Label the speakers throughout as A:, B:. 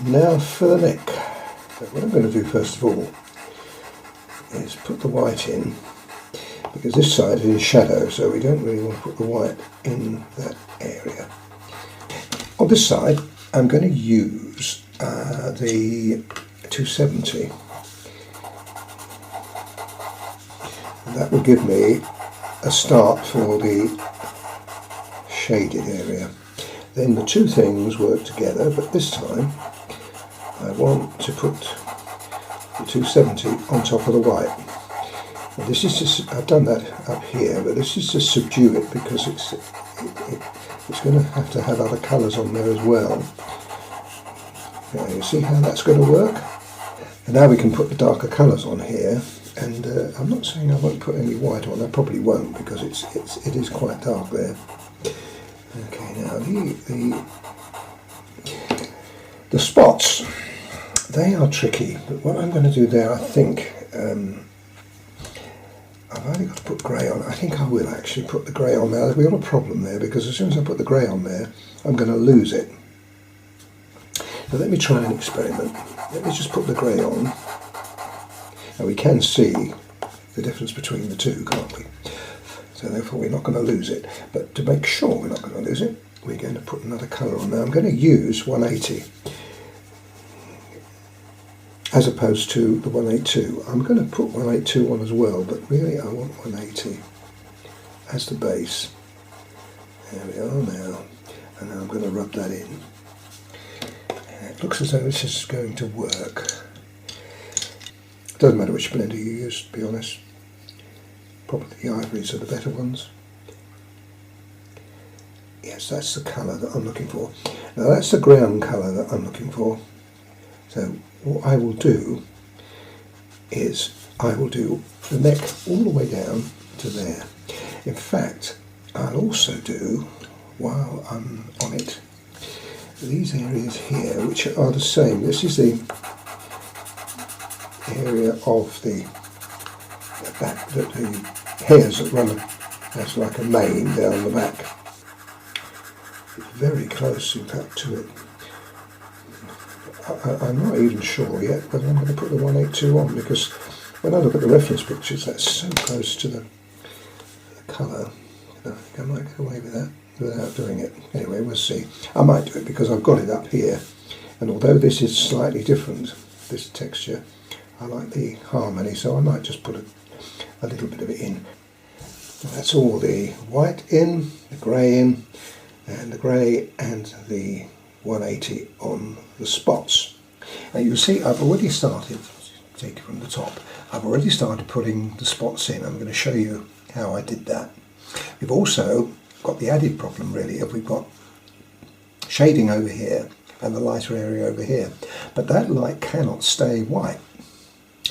A: Now for the neck. So what I'm going to do first of all is put the white in, because this side is in shadow, so we don't really want to put the white in that area. On this side I'm going to use the 270, and that will give me a start for the shaded area. Then the two things work together, but this time I want to put the 270 on top of the white. And this is just, I've done that up here, but this is to subdue it, because it's going to have other colours on there as well. Now, you see how that's going to work? And now we can put the darker colours on here. And I'm not saying I won't put any white on. I probably won't, because it is quite dark there. Okay, now the spots, they are tricky. But what I'm going to do there, I think, I've only got to put grey on. I think I will actually put the grey on there. We've got a problem there, because as soon as I put the grey on there, I'm going to lose it. So let me try an experiment. Let me just put the grey on. Now we can see the difference between the two, can't we? So therefore we're not going to lose it. But to make sure we're not going to lose it, we're going to put another colour on. Now I'm going to use 180 as opposed to the 182. I'm going to put 182 on as well, but really I want 180 as the base. There we are now. And now I'm going to rub that in. And it looks as though this is going to work. Doesn't matter which blender you use, to be honest. Probably the ivories are the better ones. Yes, that's the colour that I'm looking for. Now that's the ground colour that I'm looking for. So what I will do is I will do the neck all the way down to there. In fact, I'll also do, while I'm on it, these areas here, which are the same. This is the area of the back, the hairs that run as like a mane down the back. It's very close, in fact, to it. I'm not even sure yet whether I'm going to put the 182 on, because when I look at the reference pictures, that's so close to the colour. I think I might get away with that without doing it. Anyway, we'll see. I might do it because I've got it up here, and although this is slightly different, this texture, I like the harmony, so I might just put a little bit of it in. And that's all the white in, the grey in, and the grey and the 180 on the spots. Now you see I've already started, take it from the top, I've already started putting the spots in. I'm going to show you how I did that. We've also got the added problem really of we've got shading over here and the lighter area over here, but that light cannot stay white.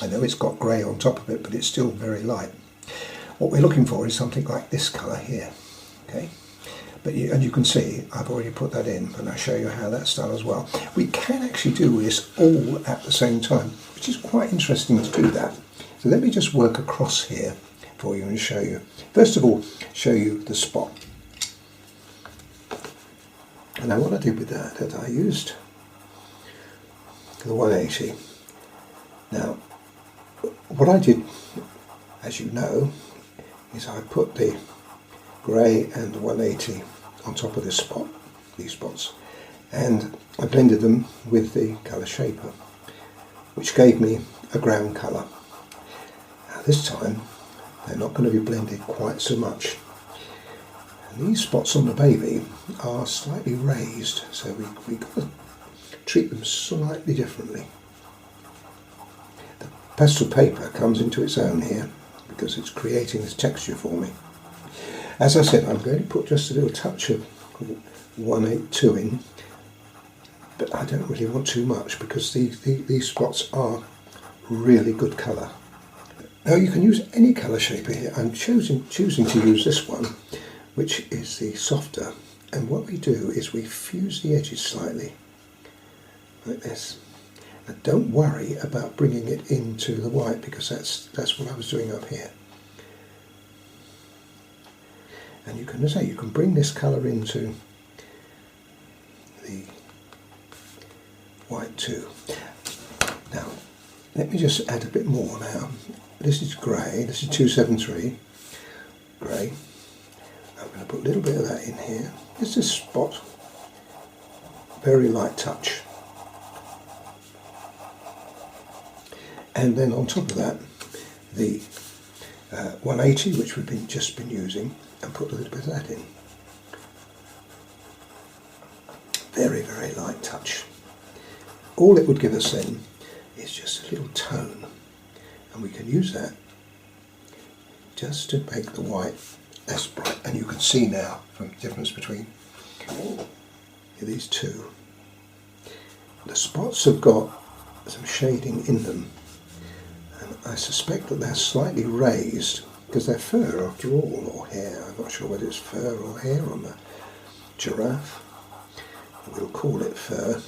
A: I know it's got grey on top of it, but it's still very light. What we're looking for is something like this colour here, okay? But and you can see I've already put that in, and I'll show you how that's done as well. We can actually do this all at the same time, which is quite interesting to do that. So let me just work across here for you and show you. First of all, show you the spot. And now what I did with that is I used the 180. Now, what I did, as you know, is I put the grey and the 180 on top of this spot, these spots, and I blended them with the colour shaper, which gave me a ground colour. Now this time they're not going to be blended quite so much. And these spots on the baby are slightly raised, so we've got to treat them slightly differently. The pastel paper comes into its own here because it's creating this texture for me. As I said, I'm going to put just a little touch of 182 in, but I don't really want too much because these spots are really good colour. Now you can use any colour shaper here. I'm choosing to use this one, which is the softer, and what we do is we fuse the edges slightly, like this. And don't worry about bringing it into the white, because that's what I was doing up here. And you can bring this colour into the white too. Now, let me just add a bit more now. This is grey, this is 273 grey. I'm going to put a little bit of that in here. Just a spot, very light touch. And then on top of that, the 180, which we've just been using, and put a little bit of that in. Very, very light touch. All it would give us then is just a little tone, and we can use that just to make the white less bright. And you can see now from the difference between these two. The spots have got some shading in them, and I suspect that they're slightly raised because they're fur after all, or hair. I'm not sure whether it's fur or hair on the giraffe. We'll call it fur.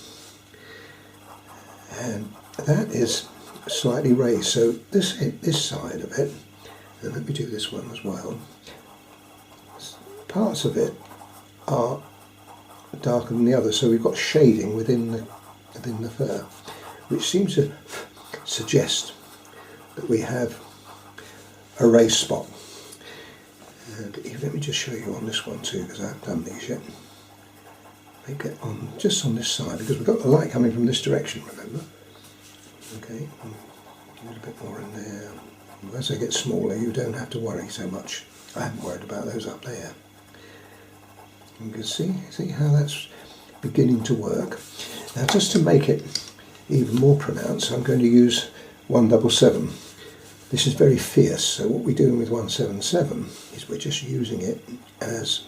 A: And that is slightly raised, so this side of it, and let me do this one as well, parts of it are darker than the other, so we've got shading within the fur, which seems to suggest that we have a raised spot. And let me just show you on this one too, because I haven't done these yet. Make it on just on this side, because we've got the light coming from this direction, remember? Okay, a little bit more in there. As they get smaller, you don't have to worry so much. I haven't worried about those up there. You can see how that's beginning to work. Now, just to make it even more pronounced, I'm going to use 177. This is very fierce, so what we're doing with 177 is we're just using it as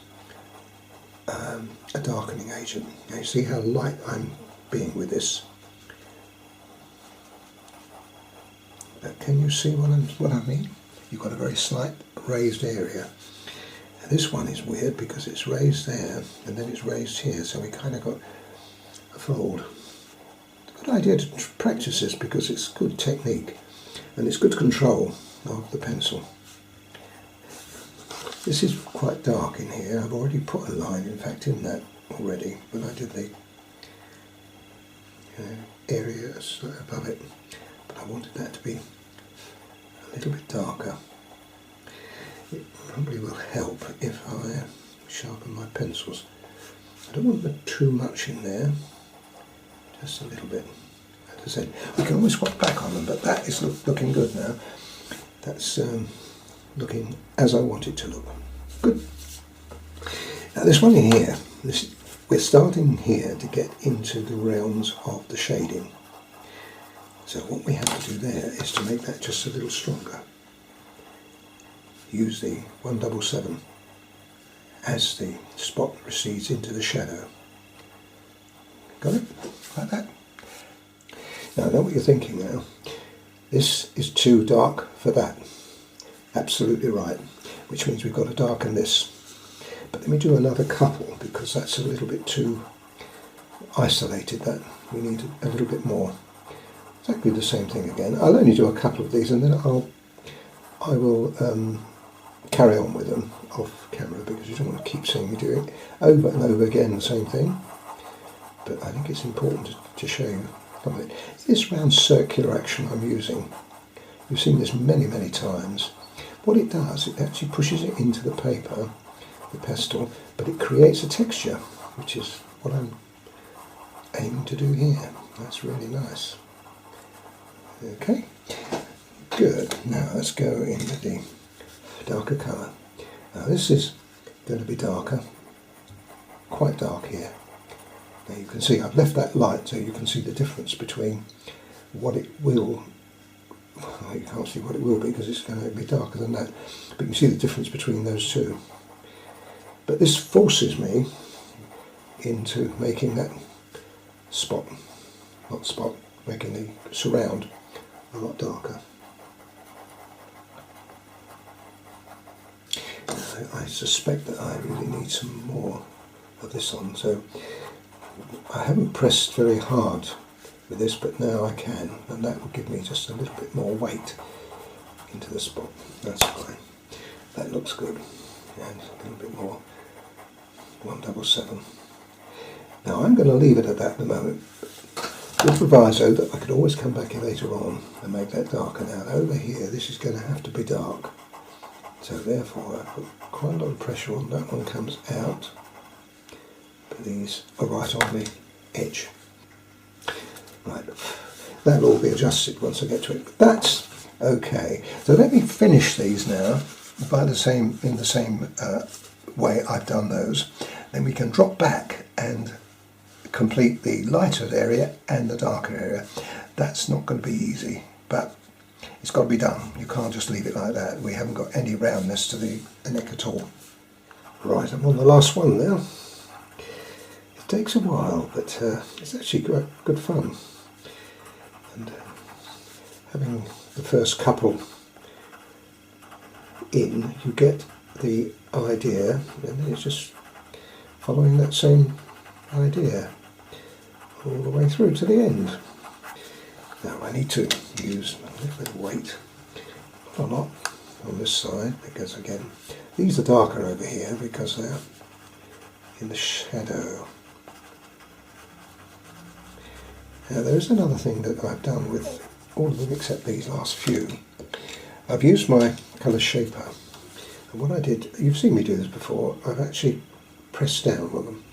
A: a darkening agent. Now you see how light I'm being with this. But can you see what I mean? You've got a very slight raised area. Now this one is weird because it's raised there and then it's raised here, so we kind of got a fold. It's a good idea to practice this because it's good technique and it's good control of the pencil. This is quite dark in here. I've already put a line, in fact, in that already when I did the areas above it. But I wanted that to be a little bit darker. It probably will help if I sharpen my pencils. I don't want too much in there, just a little bit. As I said, we can always swap back on them, but that is looking good now. That's looking as I want it to look. Good. Now this one in here, we're starting here to get into the realms of the shading. So what we have to do there is to make that just a little stronger. Use the 177 as the spot recedes into the shadow. Got it? Like that. Now I know what you're thinking now. This is too dark for that. Absolutely right. Which means we've got to darken this. But let me do another couple because that's a little bit too isolated. That we need a little bit more. Exactly the same thing again. I'll only do a couple of these and then I will carry on with them off camera because you don't want to keep seeing me do it over and over again the same thing. But I think it's important to show you something. This round circular action I'm using, you've seen this many, many times. What it does, it actually pushes it into the paper, the pestle, but it creates a texture, which is what I'm aiming to do here. That's really nice. Okay, good. Now let's go into the darker colour. Now this is going to be darker, quite dark here. Now you can see I've left that light so you can see the difference between what it will, well, you can't see what it will be because it's going to be darker than that, but you can see the difference between those two. But this forces me into making that spot, not spot, making the surround a lot darker. I suspect that I really need some more of this on, so I haven't pressed very hard with this, but now I can, and that will give me just a little bit more weight into the spot. That's fine. That looks good. And a little bit more 177. Now I'm going to leave it at that at the moment. with proviso that I could always come back later on and make that darker. Now over here, this is going to have to be dark. So therefore I put quite a lot of pressure on. That one comes out, but these are right on the edge. Right, that'll all be adjusted once I get to it. But that's okay. So let me finish these now in the same way I've done those. Then we can drop back and complete the lighter area and the darker area. That's not going to be easy, but it's got to be done. You can't just leave it like that. We haven't got any roundness to the neck at all. Right, I'm on the last one now. It takes a while, but it's actually good fun. And having the first couple in, you get the idea, and then it's just following that same idea all the way through to the end. Now I need to use a little bit of weight, not a lot, on this side, because again, these are darker over here because they're in the shadow. Now there is another thing that I've done with all of them except these last few. I've used my colour shaper, and what I did, you've seen me do this before, I've actually pressed down on them,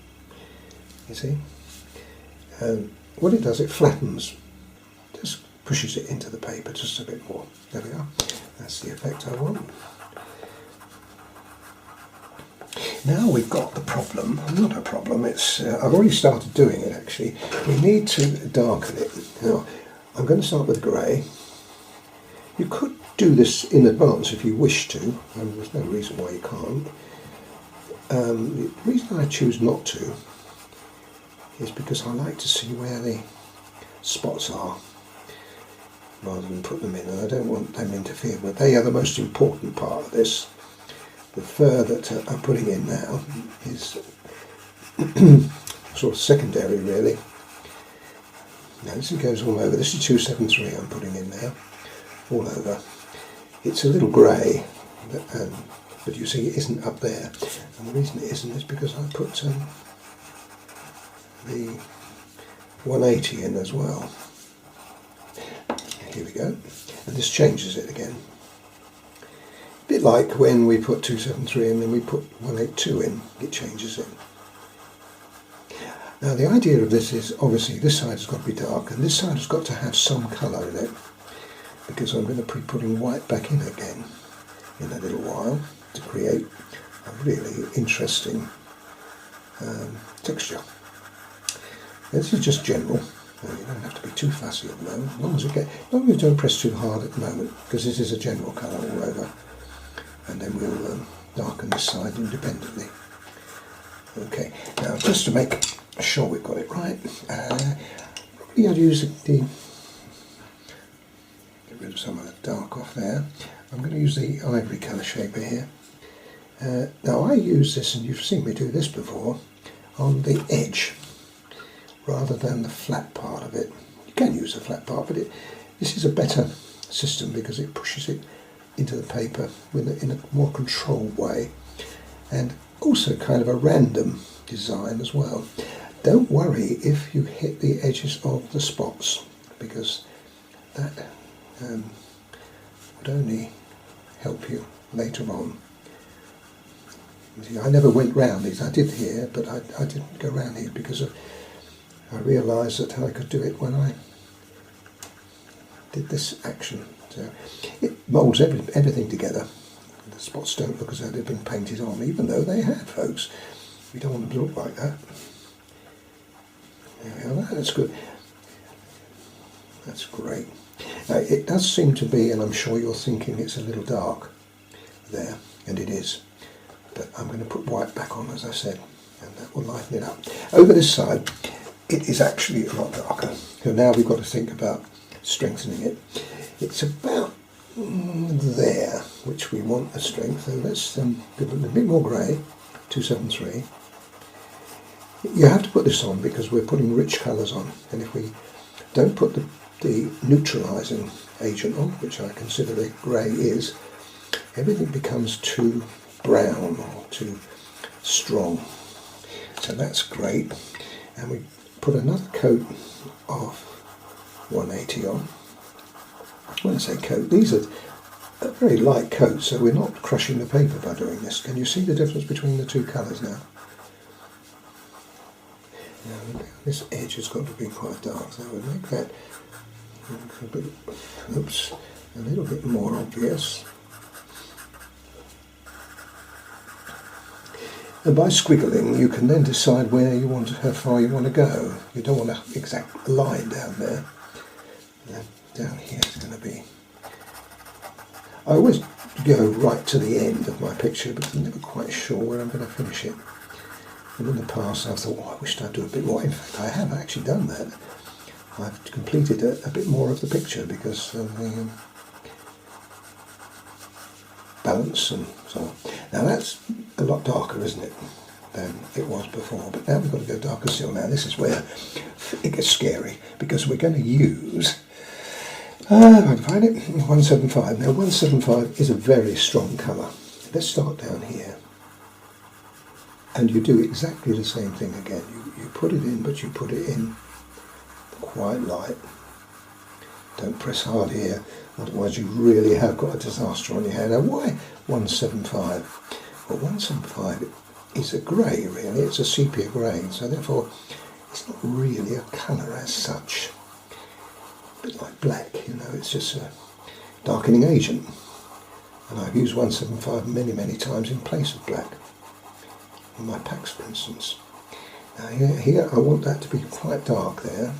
A: you see, and what it does, it flattens, just pushes it into the paper just a bit more. There we are, that's the effect I want. Now we've got the problem, not a problem, it's I've already started doing it actually. We need to darken it. Now I'm going to start with grey. You could do this in advance if you wish to, and there's no reason why you can't. The reason I choose not to is because I like to see where the spots are rather than put them in, and I don't want them interfered with. They are the most important part of this. The fur that I'm putting in now is sort of secondary really. Now this goes all over. This is 273 I'm putting in now, all over. It's a little grey, but you see it isn't up there. And the reason it isn't is because I put the 180 in as well. Here we go. And this changes it again. A bit like when we put 273 and then we put 182 in, it changes it. Now the idea of this is obviously this side has got to be dark and this side has got to have some colour in it, because I'm going to be putting white back in again in a little while to create a really interesting texture. This is just general. You don't have to be too fussy at the moment, as long as you don't press too hard at the moment, because this is a general colour all over. And then we'll darken this side independently. Okay, now just to make sure we've got it right, probably I'll use the, get rid of some of the dark off there. I'm going to use the ivory colour shaper here. Now I use this, and you've seen me do this before, on the edge rather than the flat part of it. You can use the flat part, but this is a better system because it pushes it into the paper in a more controlled way, and also kind of a random design as well. Don't worry if you hit the edges of the spots, because that would only help you later on. See, I never went round these. I did here, but I didn't go round here because I realised that I could do it when I did this action. So it moulds everything together. The spots don't look as though they've been painted on, even though they have, folks. We don't want them to look like that. There we are. That's good. That's great. Now, it does seem to be, and I'm sure you're thinking it's a little dark there, and it is. But I'm going to put white back on, as I said, and that will lighten it up. Over this side, it is actually a lot darker. So now we've got to think about strengthening it. It's about there, which we want the strength. So let's give it a bit more grey, 273. You have to put this on because we're putting rich colours on, and if we don't put the neutralising agent on, which I consider the grey is, everything becomes too brown or too strong. So that's great. And we put another coat of 180 on. When I say coat, these are a very light coat, so we're not crushing the paper by doing this. Can you see the difference between the two colours now? Now this edge has got to be quite dark, so we'll make that a little bit more obvious. And by squiggling, you can then decide where you want, how far you want to go. You don't want an exact line down there. Down here is going to be. I always go right to the end of my picture, but I'm never quite sure where I'm going to finish it. And in the past, I've thought, I wished I'd do a bit more. In fact, I have actually done that. I've completed a bit more of the picture because of the balance and so on. Now that's a lot darker, isn't it, than it was before, but now we've got to go darker still. Now this is where it gets scary, because we're going to use, if I can find it, 175. Now 175 is a very strong colour. Let's start down here, and you do exactly the same thing again. You put it in, but you put it in quite light. Don't press hard here, otherwise you really have got a disaster on your hand. Now why 175? Well, 175 is a grey, really. It's a sepia grey, so therefore it's not really a colour as such. A bit like black, you know, it's just a darkening agent. And I've used 175 many times in place of black. In my packs, for instance. Now here I want that to be quite dark there.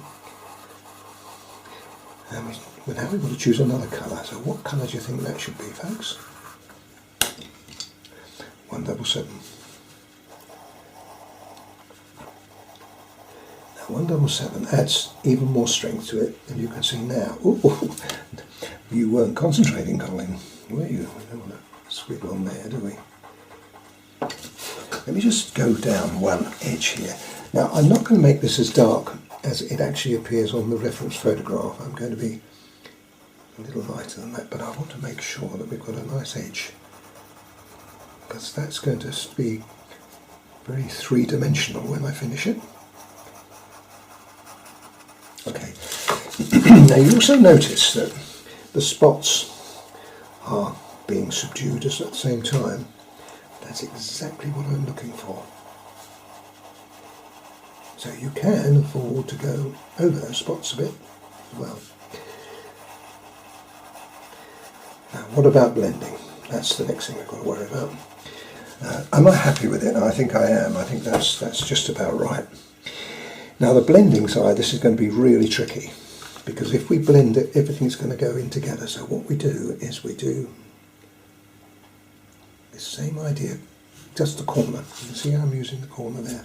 A: And now we've got to choose another colour. So what colour do you think that should be, folks? 177. Now 177 adds even more strength to it, and you can see now. Ooh, you weren't concentrating, Colin, were you? We don't want to squiggle on there, do we? Let me just go down one edge here. Now I'm not going to make this as dark as it actually appears on the reference photograph. I'm going to be a little lighter than that, but I want to make sure that we've got a nice edge, because that's going to be very three-dimensional when I finish it. Okay. Now you also notice that the spots are being subdued at the same time. That's exactly what I'm looking for. So you can afford to go over those spots a bit as well. Now what about blending? That's the next thing we've got to worry about. Am I happy with it? I think I am. I think that's just about right. Now the blending side, this is going to be really tricky, because if we blend it, everything's going to go in together. So what we do is we do the same idea, just the corner. You can see how I'm using the corner there.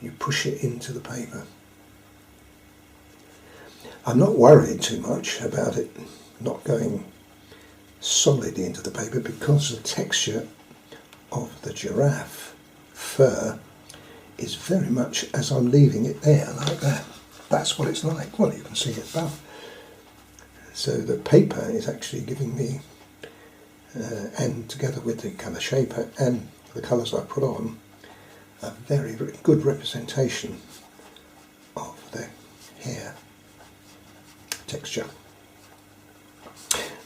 A: You push it into the paper. I'm not worried too much about it not going solidly into the paper, because the texture of the giraffe fur is very much as I'm leaving it there, like that. That's what it's like. Well, you can see it above. So the paper is actually giving me, and together with the colour shaper and the colours I put on, a very, very good representation of the hair texture.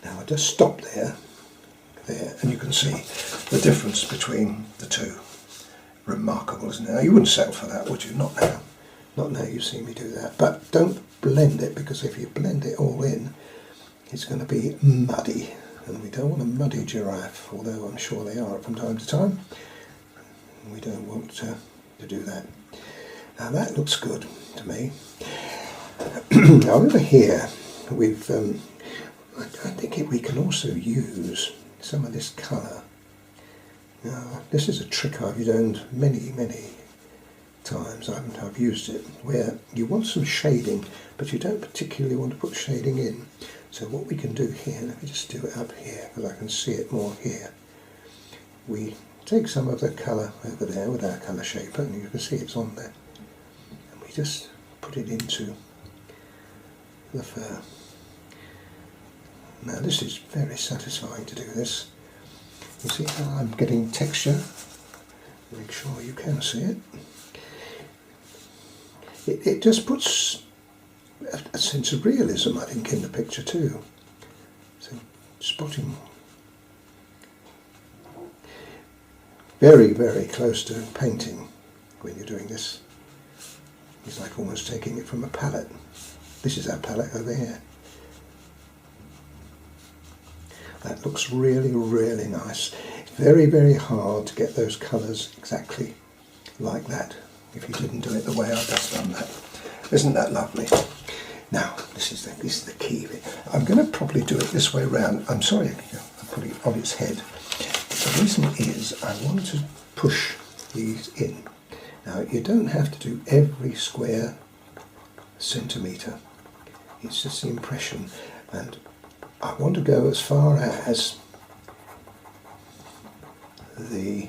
A: Now I just stop there, and you can see the difference between the two. Remarkable, isn't it? Now you wouldn't settle for that, would you? Not now. Not now you see me do that. But don't blend it, because if you blend it all in, it's going to be muddy. And we don't want a muddy giraffe, although I'm sure they are from time to time. We don't want to do that. Now that looks good to me. Now over here, we've I think we can also use some of this colour. Now this is a trick I've learned many times. I've used it, where you want some shading, but you don't particularly want to put shading in. So what we can do here, let me just do it up here, because I can see it more here. We take some of the colour over there with our colour shaper, and you can see it's on there, and we just put it into the fur. Now this is very satisfying to do this. You see how I'm getting texture? Make sure you can see it. It just puts a sense of realism, I think, in the picture too. So spotting very, very close to painting when you're doing this. It's like almost taking it from a palette. This is our palette over here. That looks really, really nice. It's very, very hard to get those colours exactly like that if you didn't do it the way I've just done that. Isn't that lovely? Now, this is the key bit. I'm going to probably do it this way round. I'm sorry, I put it on its head. The reason is I want to push these in. Now, you don't have to do every square centimetre. It's just the impression, and I want to go as far as the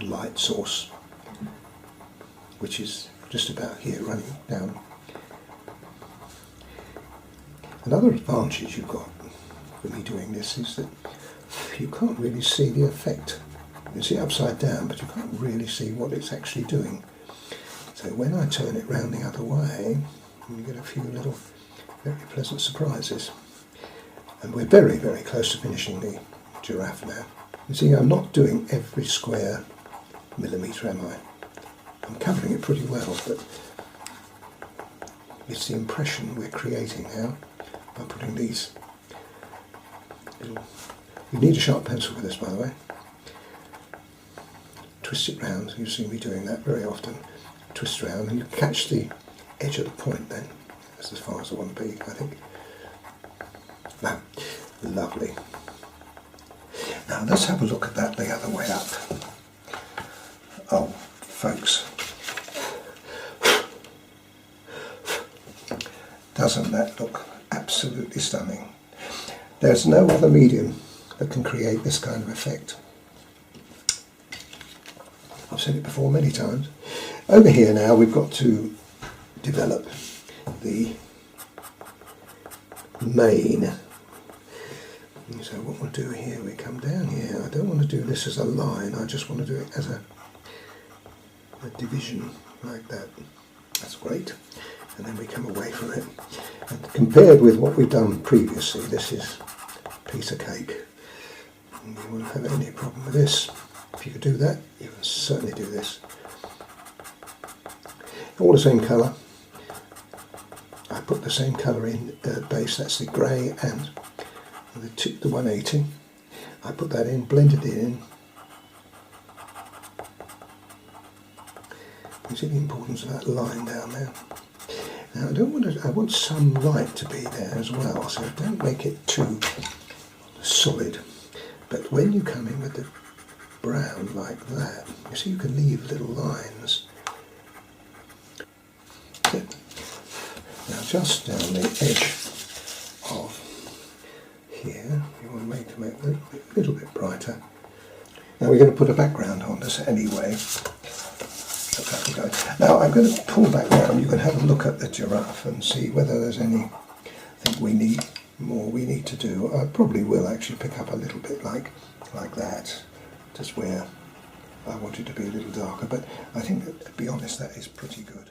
A: light source, which is just about here, running down. Another advantage you've got for me doing this is that you can't really see the effect. You can see it upside down, but you can't really see what it's actually doing. So when I turn it round the other way, you get a few little very pleasant surprises. And we're very, very close to finishing the giraffe now. You see, I'm not doing every square millimetre, am I? I'm covering it pretty well, but it's the impression we're creating now by putting these little... You need a sharp pencil for this, by the way. Twist it round. You see me doing that very often. Twist round, and you catch the edge of the point then. That's as far as I want to be, I think. Now, lovely. Now let's have a look at that the other way up. Oh, folks. Doesn't that look absolutely stunning? There's no other medium that can create this kind of effect. I've said it before many times. Over here now we've got to develop the mane. So what we'll do here, we come down here. I don't want to do this as a line, I just want to do it as a division like that. That's great. And then we come away from it. And compared with what we've done previously, this is a piece of cake. And you won't have any problem with this. If you could do that, you can certainly do this. All the same colour. I put the same colour in base, that's the grey and the 180. I put that in, blended it in. You see the importance of that line down there. Now I want some light to be there as well, so don't make it too solid. But when you come in with the brown like that, you see you can leave little lines. Now just down the edge of here, you want to make it a little bit brighter. Now we're going to put a background on this anyway. Now I'm going to pull back down. You can have a look at the giraffe and see whether there's anything we need to do. I probably will actually pick up a little bit like that, just where I want it to be a little darker. But I think, to be honest, that is pretty good.